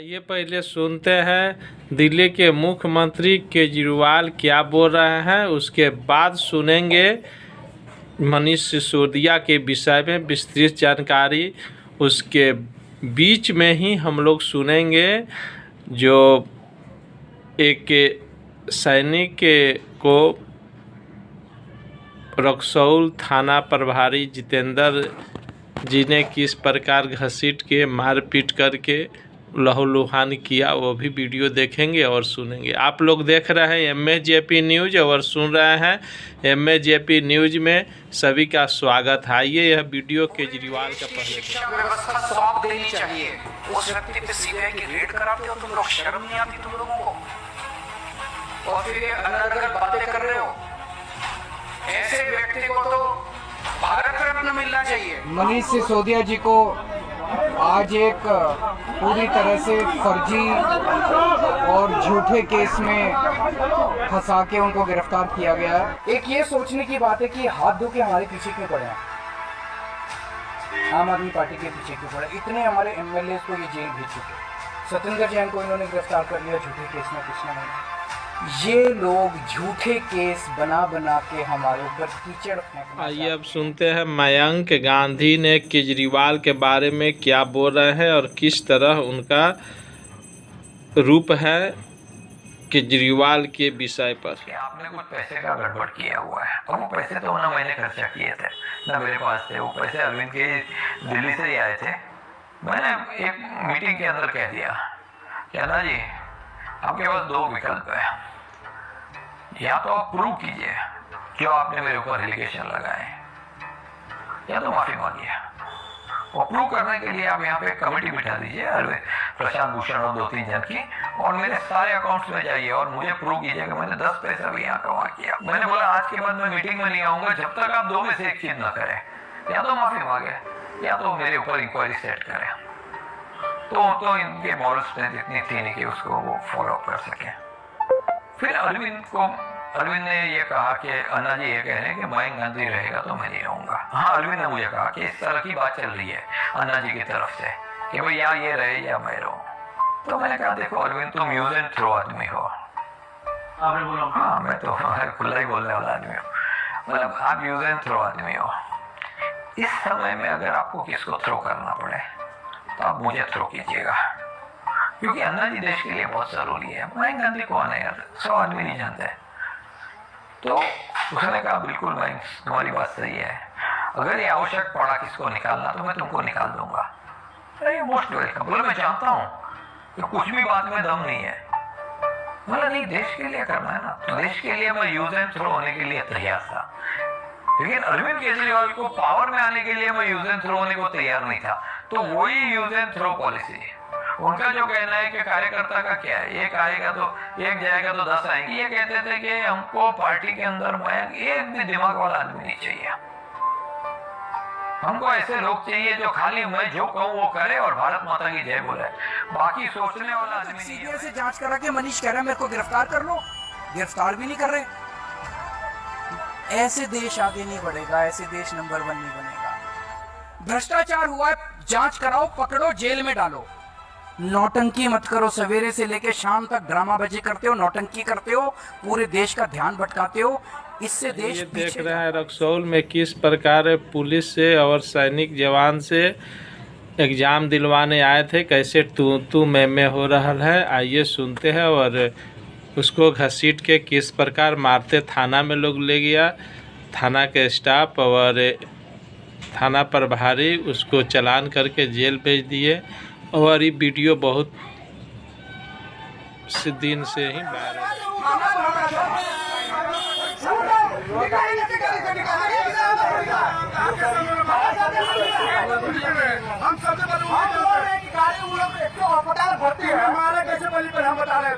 आइए पहले सुनते हैं दिल्ली के मुख्यमंत्री केजरीवाल क्या बोल रहे हैं, उसके बाद सुनेंगे मनीष सिसोदिया के विषय में विस्तृत जानकारी। उसके बीच में ही हम लोग सुनेंगे जो एक सैनिक को रक्सौल थाना प्रभारी जितेंद्र जी ने किस प्रकार घसीट के मारपीट करके लहूलुहान किया, वो भी वीडियो देखेंगे और सुनेंगे। आप लोग देख रहे हैं MAJP न्यूज़ और सुन रहे हैं MAJP न्यूज़ में सभी का स्वागत है। आइए यह वीडियो केजरीवाल का पहले शिक्षा व्यवस्था सौंप देनी चाहिए उस व्यक्ति पे सीबीआई की रेड कराते हो तुम लोग, शर्म नहीं आती तुम लोगों को? और फिर ये अलग-अलग बातें कर रहे हो। ऐसे व्यक्ति को तो भारत रत्न मिलना चाहिए। मनीष सिसोदिया जी को आज एक पूरी तरह से फर्जी और झूठे केस में फंसा के उनको गिरफ्तार किया गया है। एक ये सोचने की बात है कि हाथ धो के हमारे पीछे क्यों पड़े हैं, आम आदमी पार्टी के पीछे क्यों पड़े? इतने हमारे MLA को ये जेल भेज चुके। सत्येंद्र जैन को इन्होंने गिरफ्तार कर लिया झूठे केस में, पिछले महीने। ये लोग झूठे केस बना बना के हमारे ऊपर कीचड़ फेंकना। आइए अब सुनते हैं मयंक गांधी ने केजरीवाल के बारे में क्या बोल रहे हैं और किस तरह उनका रूप है केजरीवाल के विषय पर। कि आपने कुछ पैसे का गड़बड़ किया हुआ है, और वो पैसे तो ना मैंने खर्चा किए थे ना मेरे पास थे। वो पैसे अरविंद के दिल्ली से ही आए थे। मैंने एक मीटिंग के अंदर कह दिया कि अन्ना जी आपके पास दो विकल्प है, या तो आप प्रूव कीजिए जो आपने मेरे ऊपर एलिगेशन लगाए, या तो माफी मांगिए। और प्रूव करने के लिए आप यहाँ पे कमेटी बिठा दीजिए प्रशांत भूषण और 2-3 जन की, और मेरे सारे अकाउंट्स में जाइए और मुझे प्रूव कीजिए कि मैंने 10 पैसा भी यहाँ कमा किया। मैंने बोला आज के बाद मैं मीटिंग में नहीं आऊंगा जब तक आप दो में से एक चीज ना करें, या तो माफी मांगे या तो मेरे ऊपर इंक्वायरी सेट करें। तो इनके मॉरल स्ट्रेंथ इतनी थी नहीं कि उसको वो फॉलो कर सके। फिर अरविंद ने ये कहा कि अन्ना जी ये कह रहे हैं कि मयंक गांधी रहेगा तो मैं नहीं रहूंगा। हाँ, अरविंद ने मुझे कहा कि इस तरह की बात चल रही है अन्ना जी की तरफ से कि भाई या ये रहे या मैं रहूं। तो मैंने कहा देखो अरविंद, तुम यूज एंड थ्रो आदमी हो। आपने बोला? हाँ, मैं तो खुला ही बोलने वाला आदमी हूँ। मतलब आप यूज एंड थ्रो आदमी हो। इस समय में अगर आपको किसको थ्रो करना पड़े तो आप मुझे थ्रो कीजिएगा, क्योंकि अन्ना जी देश के लिए बहुत जरूरी है। मयंक गांधी कौन है यार, 100 आदमी नहीं जानते। तो उसने कहा बिल्कुल मयंक, तुम्हारी बात सही है, अगर ये आवश्यक पड़ा किसको निकालना तो मैं तुमको निकाल दूंगा। अरे मोस्ट वेलकम। बोले मैं जानता हूँ कि कुछ भी बात में दम नहीं है। बोला नहीं, देश के लिए करना है ना, तो देश के लिए मैं यूज एंड थ्रो होने के लिए तैयार था। लेकिन अरविंद केजरीवाल को पावर में आने के लिए मैं यूज एंड थ्रो होने को तैयार नहीं था। तो वही यूज एंड थ्रो पॉलिसी है। उनका जो कहना है कि कार्यकर्ता का क्या है, एक आएगा तो एक जाएगा तो 10 आएंगे। ये कहते थे कि हमको पार्टी के अंदर में एक भी दिमाग वाला आदमी नहीं चाहिए, हमको ऐसे लोग चाहिए जो खाली मैं जो कहूँ वो करे और भारत माता की जय बोले, बाकी सोचने वाला आदमी नहीं। सीबीआई से जांच करा के मनीष कह रहा है मेरे को गिरफ्तार कर लो, गिरफ्तार भी नहीं कर रहे। ऐसे देश आगे नहीं बढ़ेगा, ऐसे देश नंबर 1 नहीं बनेगा। भ्रष्टाचार हुआ है, जांच कराओ, पकड़ो, जेल में डालो। नौटंकी मत करो, सवेरे से लेकर शाम तक ड्रामाबाजी करते हो, नौटंकी करते हो, पूरे देश का ध्यान भटकाते हो। इससे देश ये देख रहे हैं रक्सौल में किस प्रकार पुलिस से और सैनिक जवान से एग्जाम दिलवाने आए थे, कैसे तू मैं हो रहा है। आइए सुनते हैं। और उसको घसीट के किस प्रकार मारते थाना में लोग ले गया, थाना के स्टाफ और थाना प्रभारी उसको चालान करके जेल भेज दिए। और ये वीडियो बहुत से दिन से ही वायरल है। हम सबसे भर्ती है हमारे कैसे बली पर हम बता रहे हैं।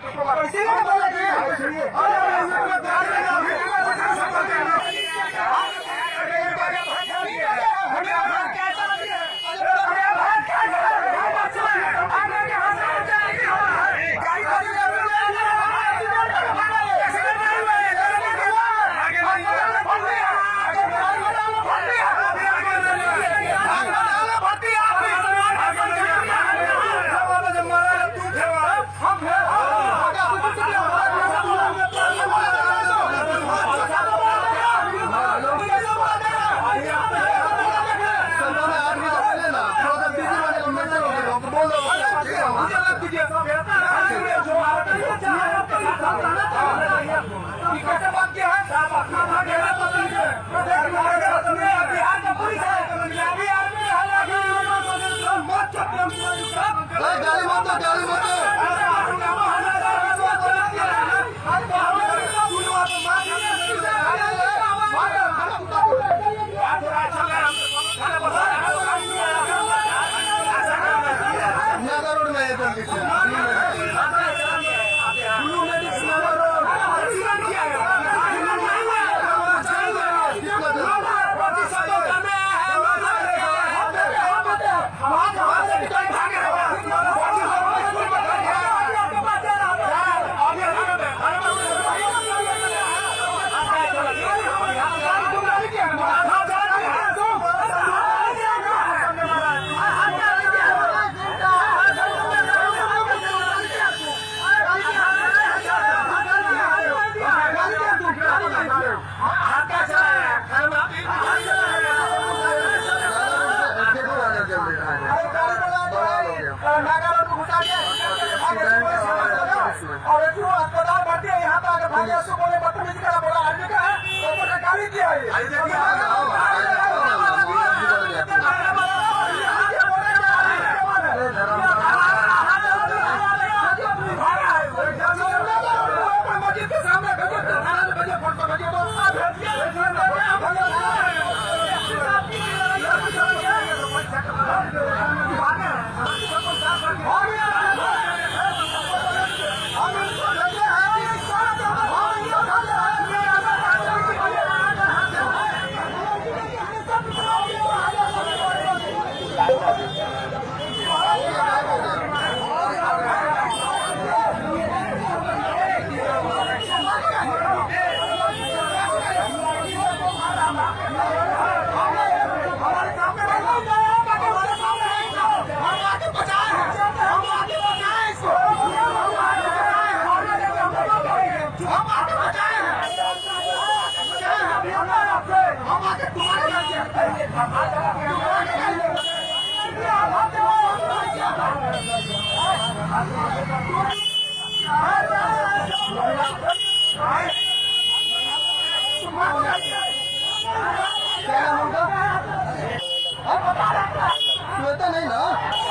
श्वेता नहीं ना,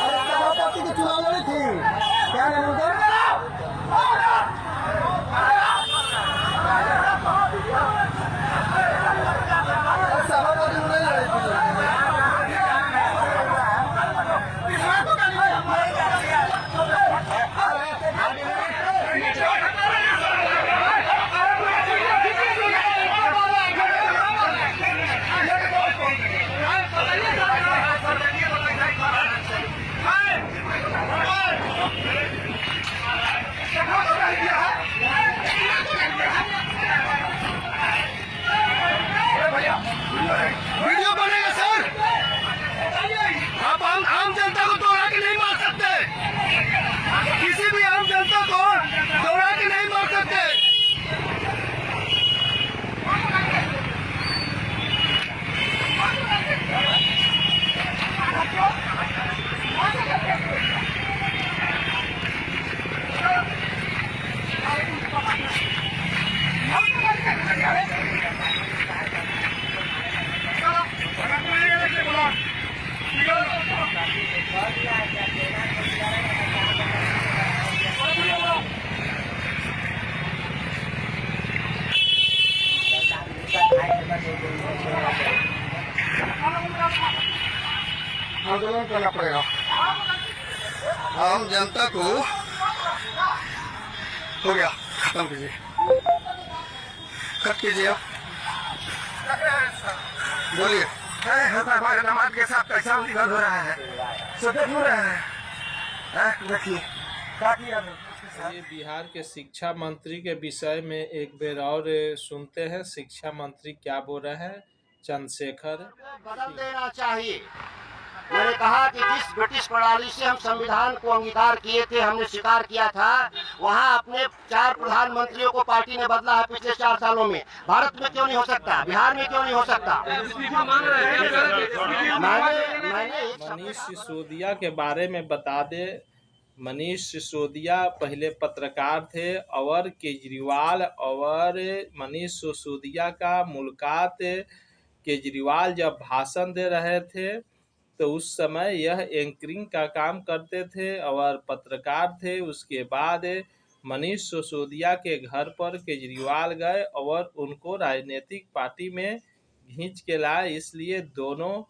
अरे सभापति की चुनाव लड़ी थी, क्या नाम उनका? सभापति में नहीं लड़ी थी। वीडियो बनेगा सर, आप आम जनता को दौड़ा के नहीं मार सकते, किसी भी आम जनता को दौड़ा के नहीं मार सकते। आंदोलन करना पड़ेगा, आम जनता को हो गया, खत्म कीजिए, कट कीजिए, बोलिए। नमाज के साथ पैसा निकल हो रहा है, सोते क्यों रहे हैं? देखिए क्या किया। ये बिहार के शिक्षा मंत्री के विषय में एक बेर और सुनते हैं, शिक्षा मंत्री क्या बोल रहे हैं। चंद्रशेखर बदल देना चाहिए। मैंने कहा कि जिस ब्रिटिश प्रणाली से हम संविधान को अंगीकार किए थे, हमने स्वीकार किया था, वहाँ अपने 4 प्रधानमंत्रियों को पार्टी ने बदला है पिछले 4 सालों में। भारत में क्यों नहीं हो सकता? बिहार में क्यों नहीं हो सकता? मनीष सिसोदिया के बारे में बता दे। मनीष सिसोदिया पहले पत्रकार थे और केजरीवाल और मनीष सिसोदिया का मुलाकात केजरीवाल जब भाषण दे रहे थे तो उस समय यह एंकरिंग का काम करते थे और पत्रकार थे। उसके बाद मनीष सिसोदिया के घर पर केजरीवाल गए और उनको राजनीतिक पार्टी में खींच के लाए। इसलिए दोनों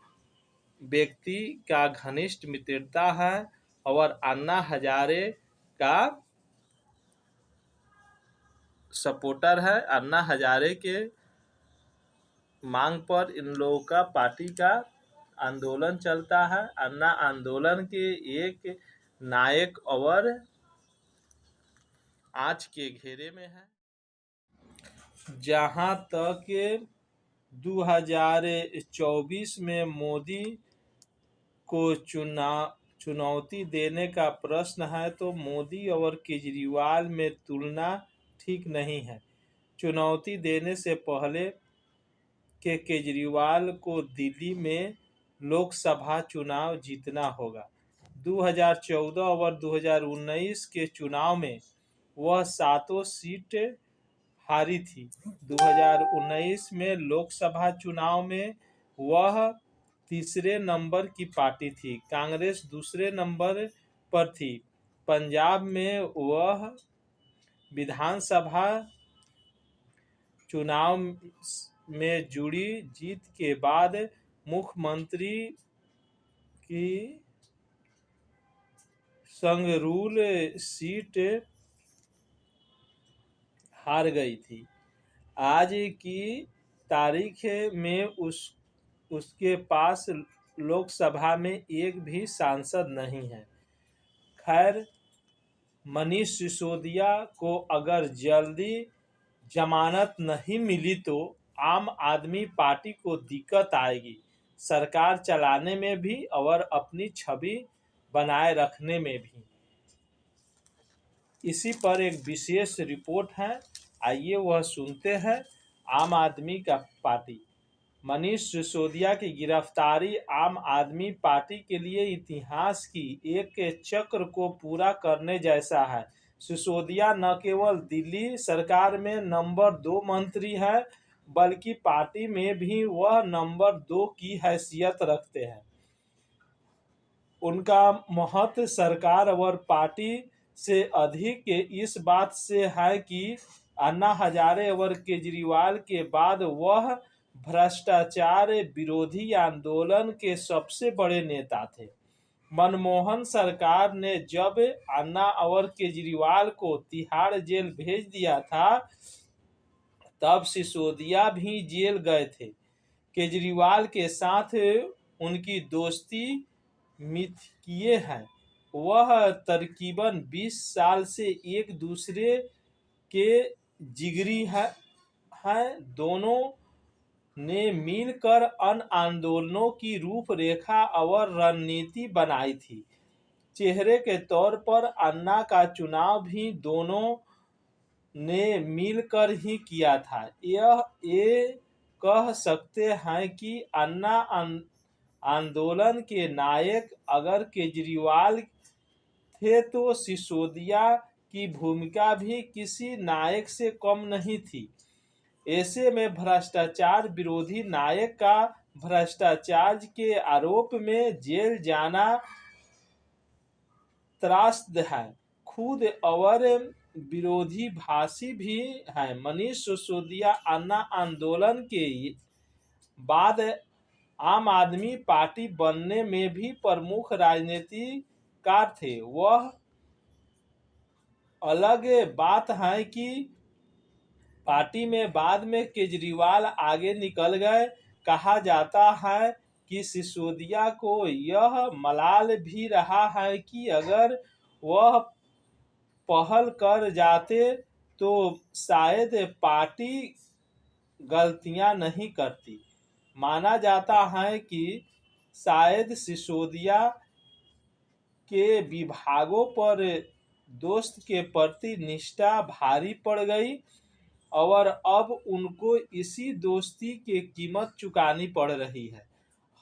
व्यक्ति का घनिष्ठ मित्रता है और अन्ना हजारे का सपोर्टर है। अन्ना हजारे के मांग पर इन लोगों का पार्टी का आंदोलन चलता है। अन्ना आंदोलन के एक नायक और आज के घेरे में है। जहां तक 2024 में मोदी को चुनौती देने का प्रश्न है तो मोदी और केजरीवाल में तुलना ठीक नहीं है। चुनौती देने से पहले के केजरीवाल को दिल्ली में लोकसभा चुनाव जीतना होगा। 2014 और 2019 के चुनाव में वह 7 सीट हारी थी। 2019 में लोकसभा चुनाव में वह तीसरे नंबर की पार्टी थी, कांग्रेस दूसरे नंबर पर थी। पंजाब में वह विधानसभा चुनाव में जुड़ी जीत के बाद मुख्यमंत्री की संगरूर सीट हार गई थी। आज की तारीख में उसके पास लोकसभा में एक भी सांसद नहीं है। खैर, मनीष सिसोदिया को अगर जल्दी जमानत नहीं मिली तो आम आदमी पार्टी को दिक्कत आएगी, सरकार चलाने में भी और अपनी छवि बनाए रखने में भी। इसी पर एक विशेष रिपोर्ट है, आइए वह सुनते हैं। आम आदमी का पार्टी मनीष सिसोदिया की गिरफ्तारी आम आदमी पार्टी के लिए इतिहास की एक चक्र को पूरा करने जैसा है। सिसोदिया न केवल दिल्ली सरकार में नंबर 2 मंत्री है, बल्कि पार्टी में भी वह नंबर 2 की हैसियत रखते हैं। उनका महत्व सरकार और पार्टी से अधिक इस बात से है कि अन्ना हजारे और केजरीवाल के बाद वह भ्रष्टाचार विरोधी आंदोलन के सबसे बड़े नेता थे। मनमोहन सरकार ने जब अन्ना और केजरीवाल को तिहाड़ जेल भेज दिया था, तब सिसोदिया भी जेल गए थे। केजरीवाल के साथ उनकी दोस्ती मिथकीय है। वह तकरीबन 20 साल से एक दूसरे के जिगरी हैं। दोनों ने मिलकर अन्य आंदोलनों की रूपरेखा और रणनीति बनाई थी। चेहरे के तौर पर अन्ना का चुनाव भी दोनों ने मिलकर ही किया था। ये कह सकते हैं कि अन्ना आंदोलन के नायक अगर केजरीवाल थे तो सिसोदिया की भूमिका भी किसी नायक से कम नहीं थी। ऐसे में भ्रष्टाचार विरोधी नायक का भ्रष्टाचार के आरोप में जेल जाना त्रासद है। खुद और विरोधी भाषी भी हैं। मनीष सिसोदिया अन्ना आंदोलन के बाद आम आदमी पार्टी बनने में भी प्रमुख राजनीतिकार थे। वह अलग बात है कि पार्टी में बाद में केजरीवाल आगे निकल गए। कहा जाता है कि सिसोदिया को यह मलाल भी रहा है कि अगर वह पहल कर जाते तो शायद पार्टी गलतियां नहीं करती। माना जाता है कि शायद सिसोदिया के विभागों पर दोस्त के प्रति निष्ठा भारी पड़ गई और अब उनको इसी दोस्ती की कीमत चुकानी पड़ रही है।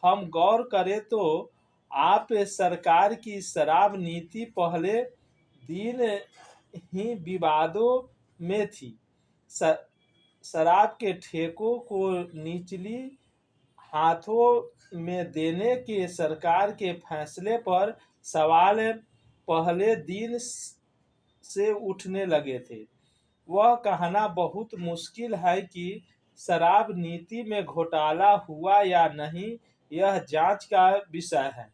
हम गौर करें तो आप सरकार की शराब नीति पहले दिन ही विवादों में थी। शराब के ठेकों को निचली हाथों में देने के सरकार के फैसले पर सवाल पहले दिन से उठने लगे थे। वह कहना बहुत मुश्किल है कि शराब नीति में घोटाला हुआ या नहीं, यह जांच का विषय है।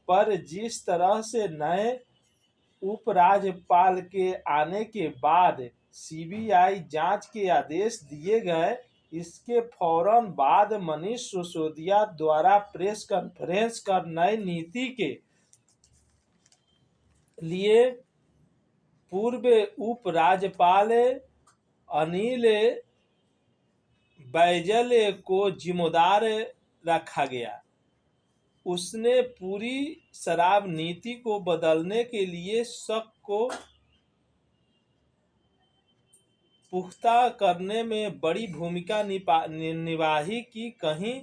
पर जिस तरह से नए उपराज्यपाल के आने के बाद सीबीआई जांच के आदेश दिए गए, इसके फौरन बाद मनीष सिसोदिया द्वारा प्रेस कॉन्फ्रेंस कर नई नीति के लिए पूर्व उपराज्यपाल अनिल बैजल को जिम्मेदार रखा गया। उसने पूरी शराब नीति को बदलने के लिए शक को पुख्ता करने में बड़ी भूमिका निभाई कि कहीं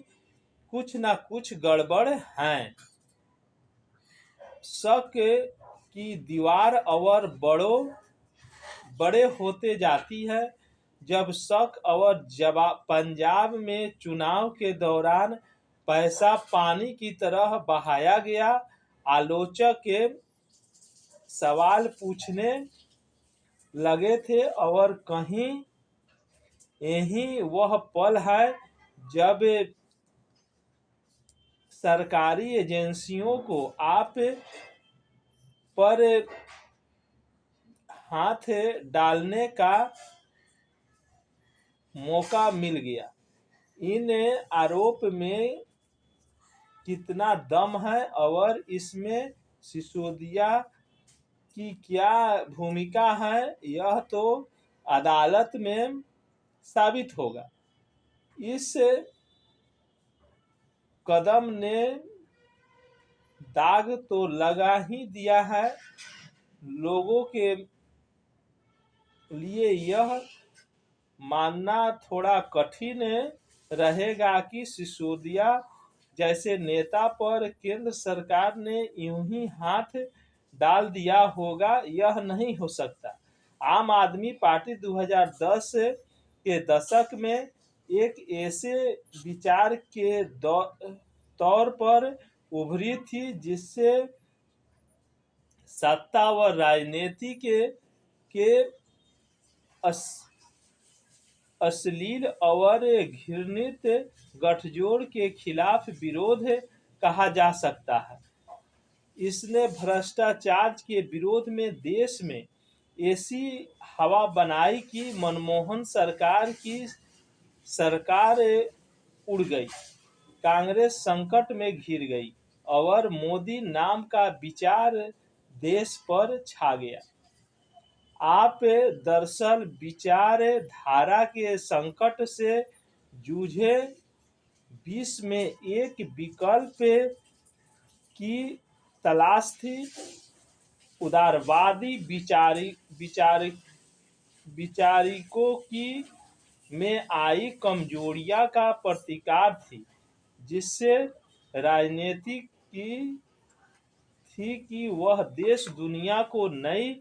कुछ न कुछ गड़बड़ है। शक की दीवार और बड़े होते जाती है। जब शक और जवाब पंजाब में चुनाव के दौरान पैसा पानी की तरह बहाया गया। आलोचक के सवाल पूछने लगे थे और कहीं यही वह पल है जब सरकारी एजेंसियों को आप पर हाथ डालने का मौका मिल गया। इन आरोप में कितना दम है और इसमें सिसोदिया की क्या भूमिका है, यह तो अदालत में साबित होगा। इस कदम ने दाग तो लगा ही दिया है। लोगों के लिए यह मानना थोड़ा कठिन रहेगा कि सिसोदिया जैसे नेता पर केंद्र सरकार ने यूं ही हाथ डाल दिया होगा, यह नहीं हो सकता। आम आदमी पार्टी 2010 के दशक में एक ऐसे विचार के तौर पर उभरी थी जिससे सत्ता व राजनीति के अश्लील और घृणित गठजोड़ के खिलाफ विरोध कहा जा सकता है। इसने भ्रष्टाचार के विरोध में देश में ऐसी हवा बनाई कि मनमोहन सरकार की सरकार उड़ गई, कांग्रेस संकट में घिर गई और मोदी नाम का विचार देश पर छा गया। आप दरअसल विचार धारा के संकट से जूझे। बीच में एक विकल्प की तलाश थी। उदारवादी विचारिकों की में आई कमजोरियां का प्रतिकार थी, जिससे राजनीति की थी कि वह देश दुनिया को नई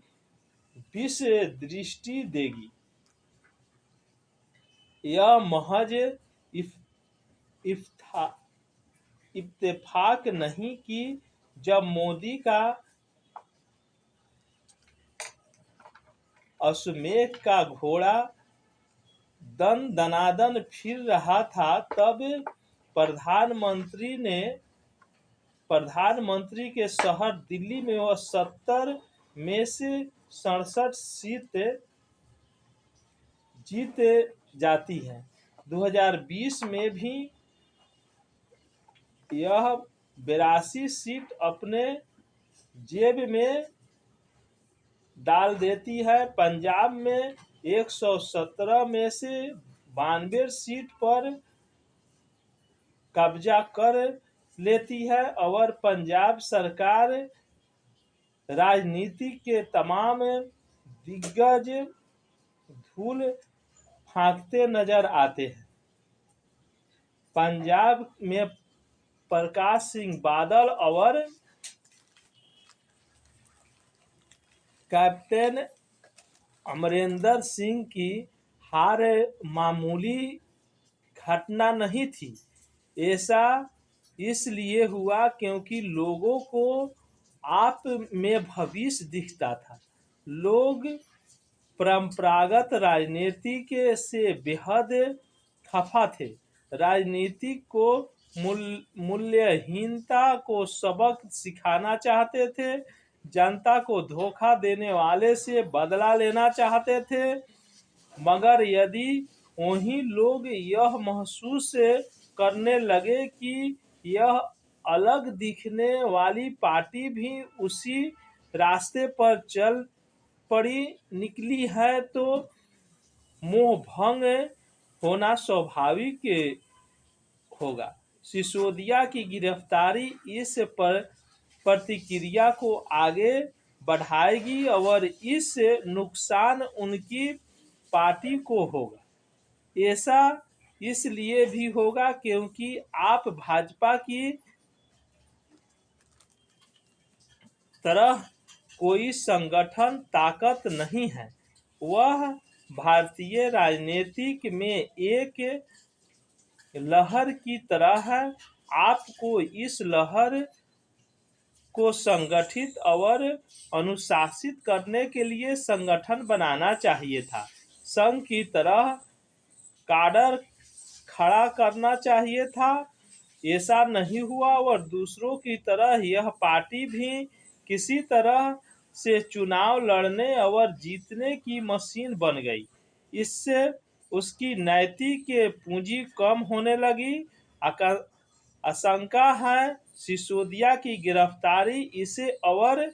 विश्व दृष्टि देगी। यह महज इत्तेफाक नहीं कि जब मोदी का अश्वमेध का घोड़ा दनादन फिर रहा था, तब प्रधानमंत्री के शहर दिल्ली में वह 70 में से 67 सीट जीत जाती है। 2020 में भी यह 82 सीट अपने जेब में डाल देती है। पंजाब में 117 में से 92 सीट पर कब्जा कर लेती है और पंजाब सरकार राजनीति के तमाम दिग्गज धूल फांकते नजर आते हैं। पंजाब में प्रकाश सिंह बादल और कैप्टन अमरिंदर सिंह की हार मामूली घटना नहीं थी। ऐसा इसलिए हुआ क्योंकि लोगों को आप में भविष्य दिखता था। लोग परंपरागत राजनीति के से बेहद खफा थे। राजनीति को मूल्यहीनता को सबक सिखाना चाहते थे। जनता को धोखा देने वाले से बदला लेना चाहते थे। मगर यदि वही लोग यह महसूस करने लगे कि यह अलग दिखने वाली पार्टी भी उसी रास्ते पर चल पड़ी निकली है, तो मोह भंग होना स्वाभाविक होगा। सिसोदिया की गिरफ्तारी इस प्रतिक्रिया को आगे बढ़ाएगी और इस नुकसान उनकी पार्टी को होगा। ऐसा इसलिए भी होगा क्योंकि आप भाजपा की तरह कोई संगठन ताकत नहीं है। वह भारतीय राजनीतिक में एक लहर की तरह है। आपको इस लहर को संगठित और अनुशासित करने के लिए संगठन बनाना चाहिए था। संघ की तरह काडर खड़ा करना चाहिए था। ऐसा नहीं हुआ और दूसरों की तरह यह पार्टी भी किसी तरह से चुनाव लड़ने और जीतने की मशीन बन गई। इससे उसकी नैतिक पूंजी कम होने लगी। आशंका है सिसोदिया की गिरफ्तारी इसे और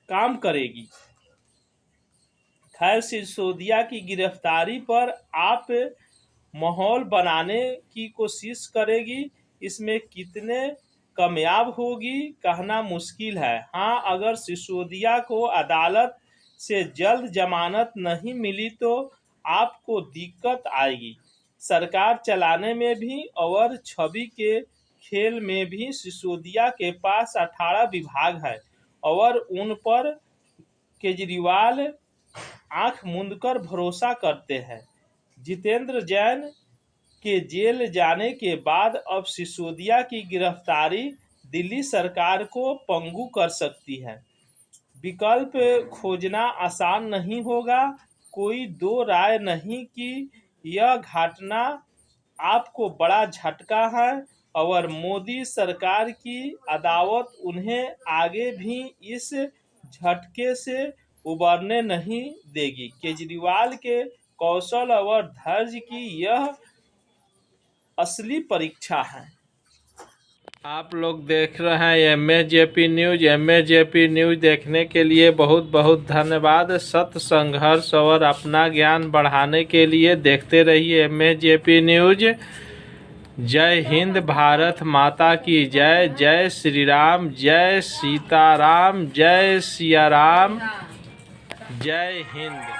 काम करेगी। खैर, सिसोदिया की गिरफ्तारी पर आप माहौल बनाने की कोशिश करेगी। इसमें कितने कामयाब होगी कहना मुश्किल है। हाँ, अगर सिसोदिया को अदालत से जल्द जमानत नहीं मिली तो आपको दिक्कत आएगी। सरकार चलाने में भी और छवि के खेल में भी। सिसोदिया के पास 18 विभाग है और उन पर केजरीवाल आंख मूंदकर भरोसा करते हैं। जितेंद्र जैन के जेल जाने के बाद अब सिसोदिया की गिरफ्तारी दिल्ली सरकार को पंगु कर सकती है। विकल्प खोजना आसान नहीं होगा। कोई दो राय नहीं कि यह घटना आपको बड़ा झटका है और मोदी सरकार की अदावत उन्हें आगे भी इस झटके से उबरने नहीं देगी। केजरीवाल के कौशल और धैर्य की यह असली परीक्षा है। आप लोग देख रहे हैं MSJP न्यूज। MSJP न्यूज देखने के लिए बहुत बहुत धन्यवाद। सत्य, संघर्ष और अपना ज्ञान बढ़ाने के लिए देखते रहिए MSJP न्यूज। जय हिंद, भारत माता की जय। जय श्री राम, जय सीताराम, जय सिया राम, जय हिंद।